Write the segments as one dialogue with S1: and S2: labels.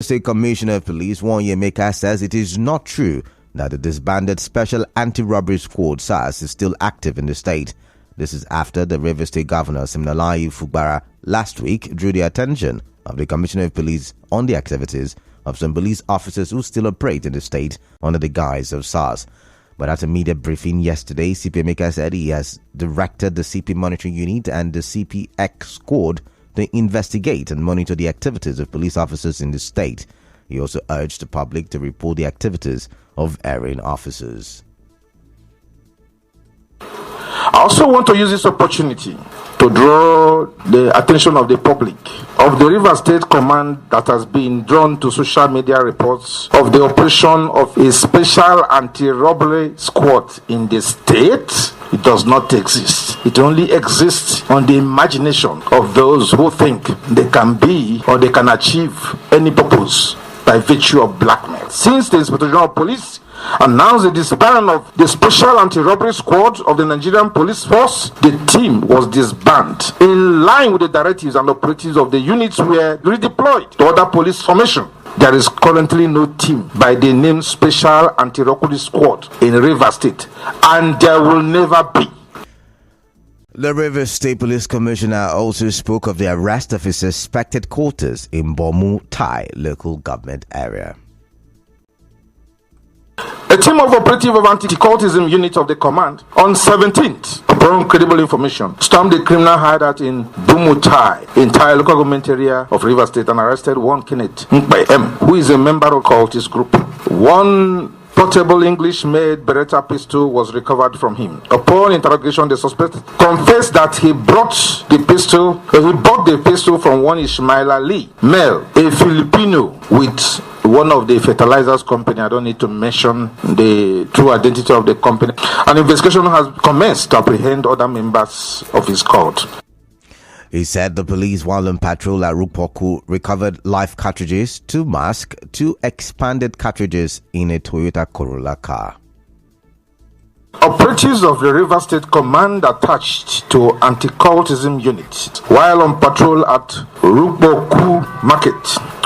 S1: State Commissioner of Police Emeka says it is not true that the disbanded Special Anti-Robbery Squad SARS is still active in the state. This is after the Rivers State Governor Siminalayi Fugbara last week drew the attention of the Commissioner of Police on the activities of some police officers who still operate in the state under the guise of SARS. But at a media briefing yesterday, CP Emeka said he has directed the CP Monitoring Unit and the CPX Squad to investigate and monitor the activities of police officers in the state. He also urged the public to report the activities of erring officers.
S2: I also want to use this opportunity to draw the attention of the public of the River State Command that has been drawn to social media reports of the operation of a special anti-robbery squad in the state. It does not exist. It only exists on the imagination of those who think they can be or they can achieve any purpose by virtue of blackmail. Since the Inspector General of Police announced the disbandment of the Special Anti-Robbery Squad of the Nigerian Police Force, the team was disbanded. In line with the directives and operatives of the units were redeployed to other police formation. There is currently no team by the name Special Anti-Robbery Squad in Rivers State, and there will never be.
S1: The Rivers State Police Commissioner also spoke of the arrest of his suspected quarters in Bomu Tai local government area.
S2: A team of operative of anti-cultism unit of the command on 17th, upon credible information, stormed the criminal hideout in Bumutai, entire local government area of Rivers State, and arrested one Kenneth Nkpe M, who is a member of cultist group. One portable English-made Beretta pistol was recovered from him. Upon interrogation, the suspect confessed that he bought the pistol from one Ismail Ali, male, a Filipino with one of the fertilizers company. I don't need to mention the true identity of the company. An investigation has commenced to apprehend other members of his cult.
S1: He said the police, while on patrol at Rupoku, recovered live cartridges, 2 masks, 2 expanded cartridges in a Toyota Corolla car.
S2: Operatives of the River State Command attached to anti-cultism unit, while on patrol at Rupoku Market,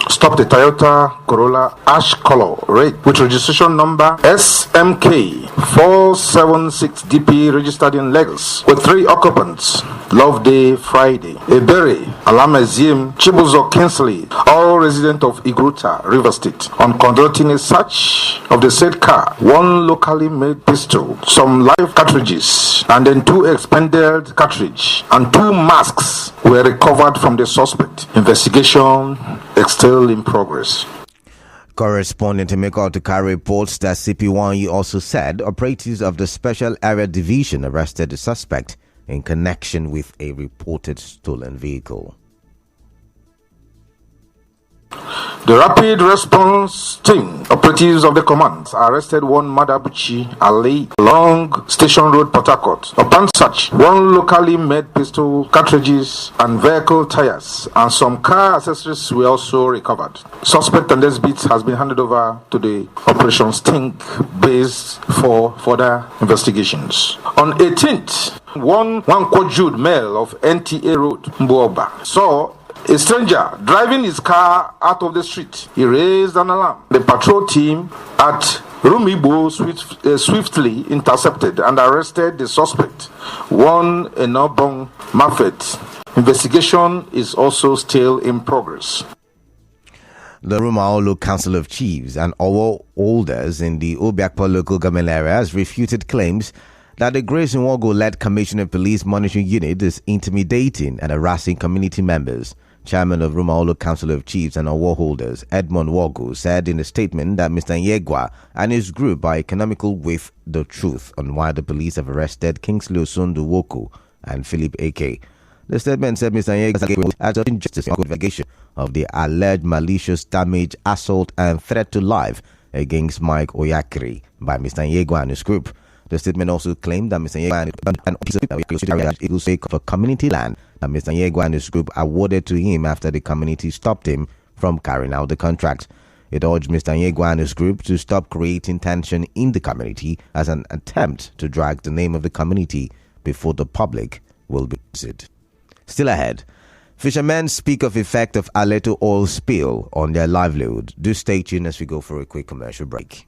S2: stopped a Toyota Corolla ash color red with registration number SMK 476DP registered in Lagos with 3 occupants. Love Day Friday, Ebere, Alamazim, Chibuzo Kinsley, all resident of Igruta, River State. On conducting a search of the said car, 1 locally made pistol, some live cartridges, and then 2 expanded cartridge and 2 masks were recovered from the suspect. Investigation is still in progress.
S1: Correspondent Emeka Otukari reports that CP1U also said operatives of the Special Area Division arrested the suspect in connection with a reported stolen vehicle.
S2: The Rapid Response Team operatives of the command arrested one Madabuchi Ali along Station Road, Port Harcourt. Upon search, 1 locally made pistol, cartridges, and vehicle tires, and some car accessories were also recovered. Suspect and SBT has been handed over to the Operation Sting base for further investigations. On 18th, one Jude male of NTA Road, Mbuoba, saw a stranger driving his car out of the street. He raised an alarm. The patrol team at Rumibo swiftly intercepted and arrested the suspect, one Enobong Mafet. Investigation is also still in progress.
S1: The Rumaolo Council of Chiefs and Owo holders in the Obiakpo local government area has refuted claims that the Grace Nwogo-led Commissioner of Police Monitoring Unit is intimidating and harassing community members. Chairman of Rumaolo Council of Chiefs and Owo holders, Edmond Wogu, said in a statement that Mr. Nyegwa and his group are economical with the truth on why the police have arrested Kingsley Osundu Woku and Philip A.K. The statement said Mr. Nyegwa has injustice in investigation of the alleged malicious damage, assault and threat to life against Mike Oyakiri by Mr. Nyegwa and his group. The statement also claimed that Mr. Nyegwa and for community land that Mr. Nyegwa and his group awarded to him after the community stopped him from carrying out the contract. It urged Mr. Nyegwa and his group to stop creating tension in the community as an attempt to drag the name of the community before the public will be visited. Still ahead, Fishermen speak of effect of Aleto oil spill on their livelihood. Do stay tuned as we go for a quick commercial break.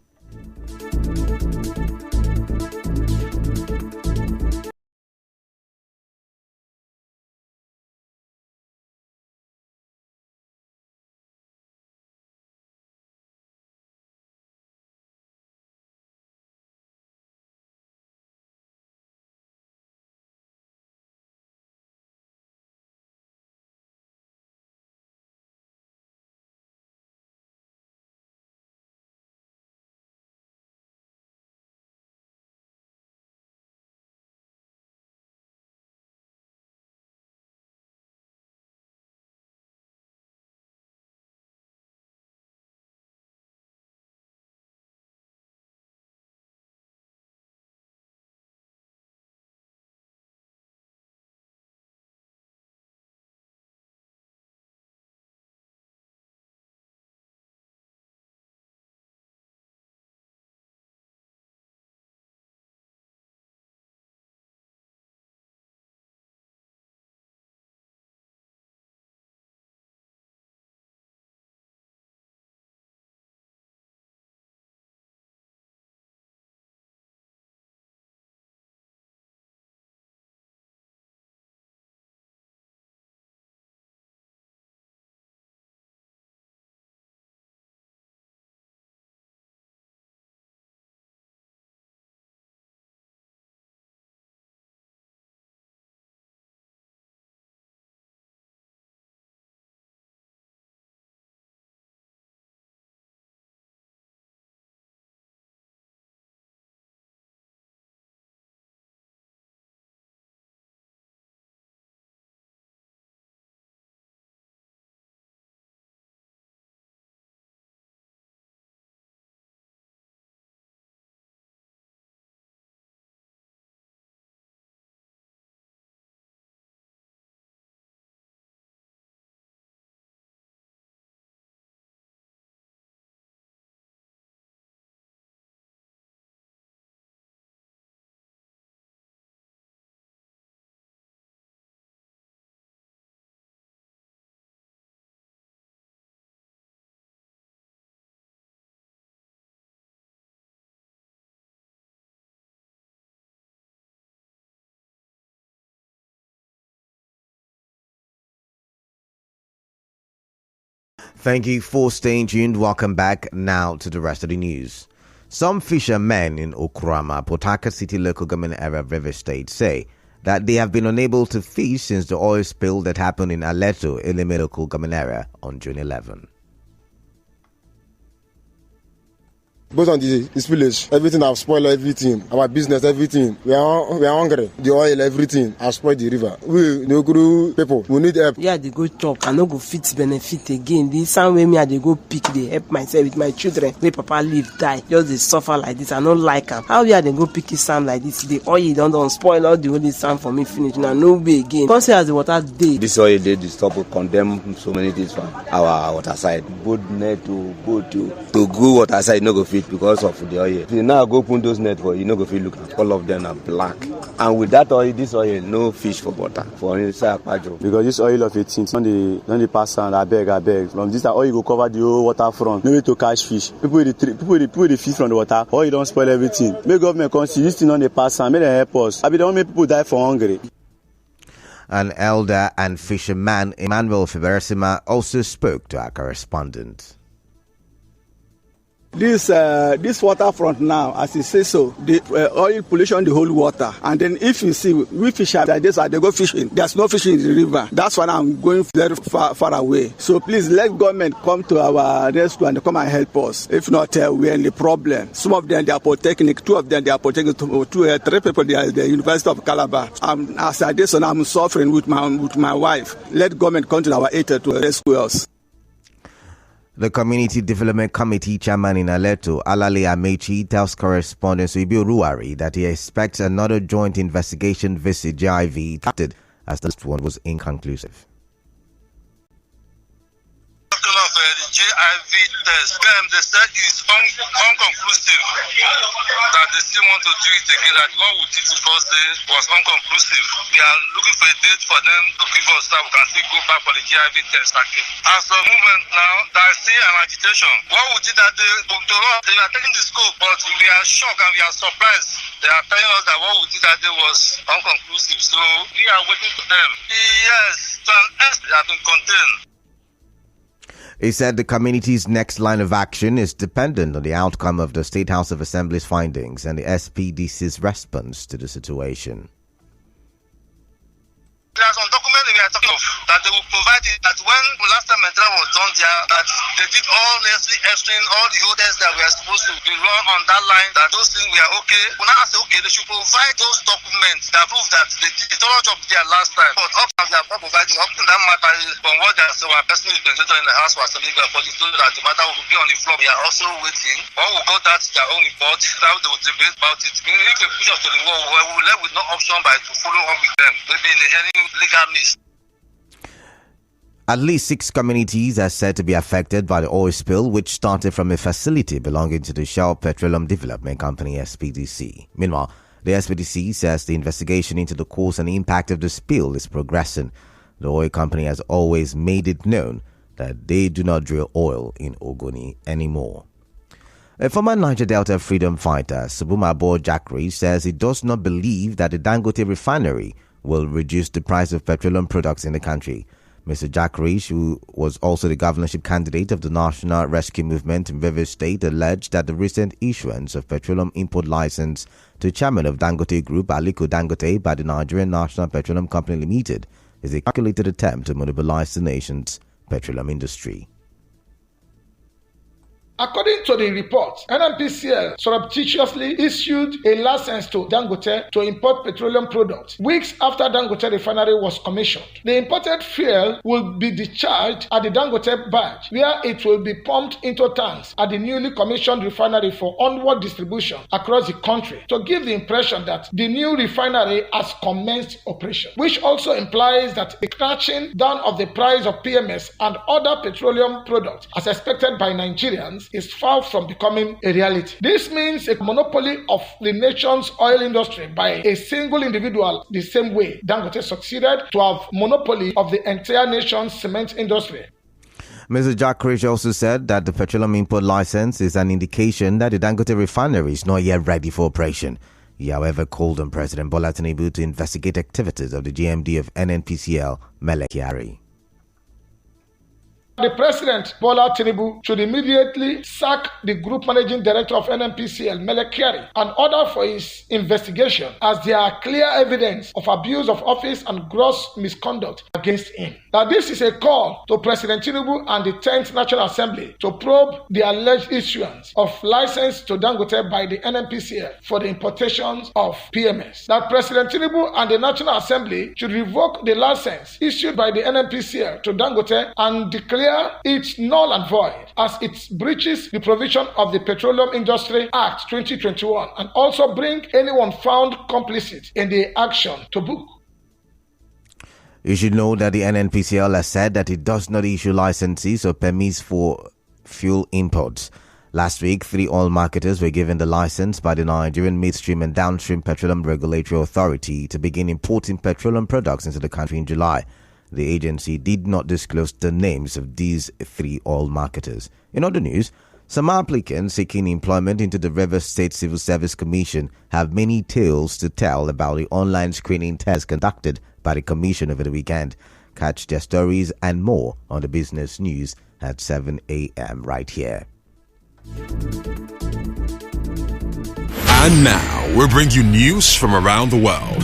S1: Thank you for staying tuned. Welcome back now to the rest of the news. Some fishermen in Okurama, Potaka City local government area of River State say that they have been unable to fish since the oil spill that happened in Aleto, Eleme local government area on June 11.
S3: Based on this village, everything have spoiled everything. Our business, everything. We are hungry. The oil, everything have spoiled the river. We, the Okuru people, we need help.
S4: Yeah, they go chop. I no go fit benefit again. The same way me, I they go pick, they help myself with my children. Where Papa live, die. Just they suffer like this. I don't like them. How we are they go pick his sand like this? The oil don't spoil all the holy sand for me finish. Now no way again. Come see as the water day.
S5: This oil they disturb condemn so many things from our water side. Boat net to go water side no go fit because of the oil. If you now go open those net for you no go fit look at all of them are black. And with that oil, this oil no fish for water for inside Akpajo.
S6: Because this oil of 18 don't they pass on I beg. From this oil go cover the whole waterfront. No way to catch fish. People the fish from the water. Oil don't spoil everything. May government come see this thing on the pass on. May they help us. I don't make people die for hungry.
S1: An elder and fisherman, Emmanuel Fiberesima, also spoke to our correspondent.
S7: This waterfront now, as it says so, the oil pollution the whole water. And then if you see, we fish like this, they go fishing. There's no fishing in the river. That's why I'm going very far away. So please let government come to our rescue and come and help us. If not, we're in the problem. Some of them, they are polytechnic. 2 of them, they are polytechnic. 3 people, they are the University of Calabar. As I did, so I'm suffering with my wife. Let government come to our aid to rescue us.
S1: The Community Development Committee chairman in Aleto, Alale Amechi, tells correspondent Suibi Ruari that he expects another joint investigation visit JIV as the last one was inconclusive.
S8: After the JIV test. They said it's unconclusive. That they still want to do it again. That what we did the first day was unconclusive. We are looking for a date for them to give us that we can still go back for the JIV test again. As for movement now, there is still an agitation. What we did that day, to us, they are taking the scope, but we are shocked and we are surprised. They are telling us that what we did that day was unconclusive. So we are waiting for them. Yes, to an extent, they have been contained.
S1: He said the community's next line of action is dependent on the outcome of the State House of Assembly's findings and the SPDC's response to the situation.
S8: There are some documents we are talking of that they will provide it, that when the last time Medra was done there, that they did all necessary explain all the holders that were supposed to be run on that line, that those things were okay. When I say okay, they should provide those documents that prove that they did the thorough job there last time. But up and they have not provided up to that matter from what they say, our personal representative in the House was telling us, but told that the matter will be on the floor. We are also waiting. When we got that their own report, now they will debate about it. If they push us to the wall, we will left with no option but to follow up with them. Maybe in any legal means.
S1: At least 6 communities are said to be affected by the oil spill, which started from a facility belonging to the Shell Petroleum Development Company, SPDC. Meanwhile, the SPDC says the investigation into the cause and impact of the spill is progressing. The oil company has always made it known that they do not drill oil in Ogoni anymore. A former Niger Delta freedom fighter, Subumabo Jakri, says he does not believe that the Dangote refinery will reduce the price of petroleum products in the country. Mr. Jakri, who was also the governorship candidate of the National Rescue Movement in Rivers State, alleged that the recent issuance of petroleum import license to chairman of Dangote Group, Aliko Dangote, by the Nigerian National Petroleum Company Limited is a calculated attempt to monopolize the nation's petroleum industry.
S9: According to the report, NNPCL surreptitiously issued a license to Dangote to import petroleum products weeks after Dangote refinery was commissioned. The imported fuel will be discharged at the Dangote barge, where it will be pumped into tanks at the newly commissioned refinery for onward distribution across the country to give the impression that the new refinery has commenced operation, which also implies that the crashing down of the price of PMS and other petroleum products, as expected by Nigerians, is far from becoming a reality. This means a monopoly of the nation's oil industry by a single individual, the same way Dangote succeeded to have monopoly of the entire nation's cement industry.
S1: Mr. Jakri also said that the petroleum import license is an indication that the Dangote refinery is not yet ready for operation. He, however, called on President Bola Tinubu to investigate activities of the GMD of NNPCL, Mele Kyari.
S9: The President, Bola Tinubu, should immediately sack the Group Managing Director of NNPCL, Mele Kyari, and order for his investigation, as there are clear evidence of abuse of office and gross misconduct against him. Now, this is a call to President Tinubu and the 10th National Assembly to probe the alleged issuance of license to Dangote by the NNPCL for the importations of PMS. That President Tinubu and the National Assembly should revoke the license issued by the NNPCL to Dangote and declare it's null and void, as it breaches the provision of the Petroleum Industry Act 2021, and also bring anyone found complicit in the action to book.
S1: You should know that the NNPCL has said that it does not issue licenses or permits for fuel imports. Last week, 3 oil marketers were given the license by the Nigerian Midstream and Downstream Petroleum Regulatory Authority to begin importing petroleum products into the country in July. The agency did not disclose the names of these 3 oil marketers. In other news, some applicants seeking employment into the Rivers State Civil Service Commission have many tales to tell about the online screening test conducted by the Commission over the weekend. Catch their stories and more on the business news at 7 a.m. right here.
S10: And now we'll bring you news from around the world.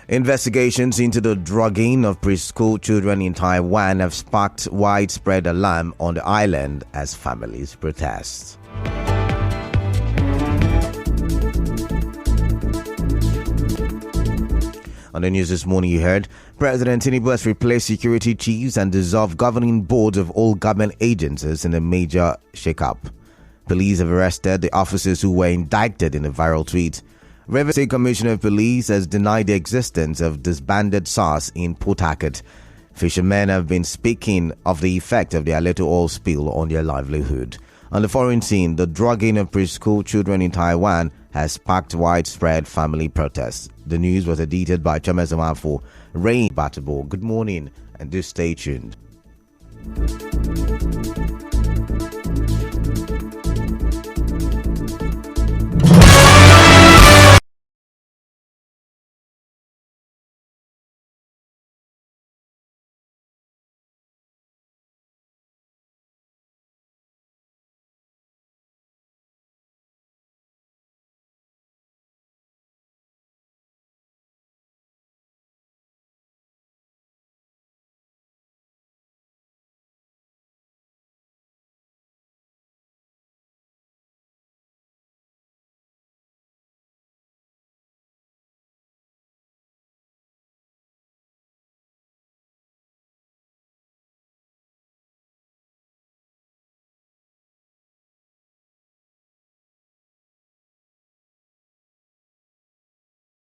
S1: Investigations into the drugging of preschool children in Taiwan have sparked widespread alarm on the island as families protest. On the news this morning, you heard President Tinubu has replaced security chiefs and dissolved governing boards of all government agencies in a major shakeup. Police have arrested the officers who were indicted in a viral tweet. Rivers State Commissioner of Police has denied the existence of disbanded SARS in Port Harcourt. Fishermen have been speaking of the effect of the Aleto oil spill on their livelihood. On the foreign scene, the drugging of preschool children in Taiwan has sparked widespread family protests. The news was edited by Chamesamafo Rain Batabo. Good morning and do stay tuned.